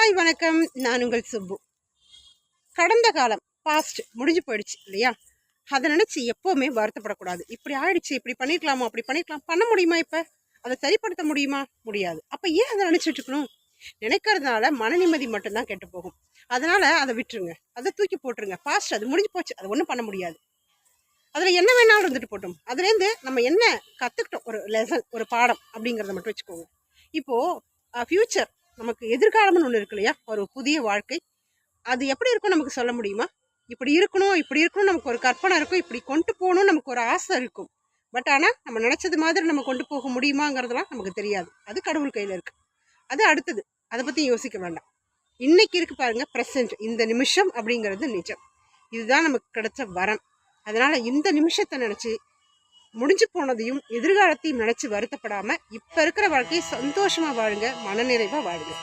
Hi வணக்கம், நான் உங்கள் சுப்பு. கடந்த காலம் பாஸ்ட் முடிஞ்சு போயிடுச்சு இல்லையா? அதை நினச்சி எப்போவுமே வருத்தப்படக்கூடாது. இப்படி ஆயிடுச்சு, இப்படி பண்ணிருக்கலாமா, அப்படி பண்ணிக்கலாம், பண்ண முடியுமா? இப்போ அதை சரிப்படுத்த முடியுமா? முடியாது. அப்போ ஏன் அதை நினச்சிட்டு இருக்கணும்? நினைக்கிறதுனால மன நிம்மதி மட்டும்தான் கெட்டு போகும். அதனால அதை விட்டுருங்க, அதை தூக்கி போட்டுருங்க. பாஸ்ட் அது முடிஞ்சு போச்சு, அது ஒன்றும் பண்ண முடியாது. அதில் என்ன வேணாலும் இருந்துட்டு போட்டோம். அதுலேருந்து நம்ம என்ன கற்றுக்கிட்டோம், ஒரு லெசன், ஒரு பாடம் அப்படிங்கிறத மட்டும் வச்சுக்கோங்க. இப்போது ஃப்யூச்சர், நமக்கு எதிர்காலம்னு ஒன்று இருக்கு இல்லையா? ஒரு புதிய வாழ்க்கை, அது எப்படி இருக்கும் நமக்கு சொல்ல முடியுமா? இப்படி இருக்கணும், இப்படி இருக்கணும், நமக்கு ஒரு கற்பனை இருக்கும், இப்படி கொண்டு போகணும்னு நமக்கு ஒரு ஆசை இருக்கும். பட் ஆனால் நம்ம நினச்சது மாதிரி நம்ம கொண்டு போக முடியுமாங்கிறதுலாம் நமக்கு தெரியாது. அது கடவுள் கையில் இருக்குது. அது அடுத்தது, அதை பற்றி யோசிக்க வேண்டாம். இன்னைக்கு இருக்கு பாருங்க, ப்ரெசென்ட், இந்த நிமிஷம் அப்படிங்கிறது நிஜம். இதுதான் நமக்கு கிடைச்ச வரம். அதனால் இந்த நிமிஷத்தை நினச்சி முடிஞ்சு போனதையும் எதிர்காலத்தையும் நினச்சி வருத்தப்படாமல் இப்போ இருக்கிற வாழ்க்கையை சந்தோஷமாக வாழுங்க, மனநிறைவாக வாழுங்க.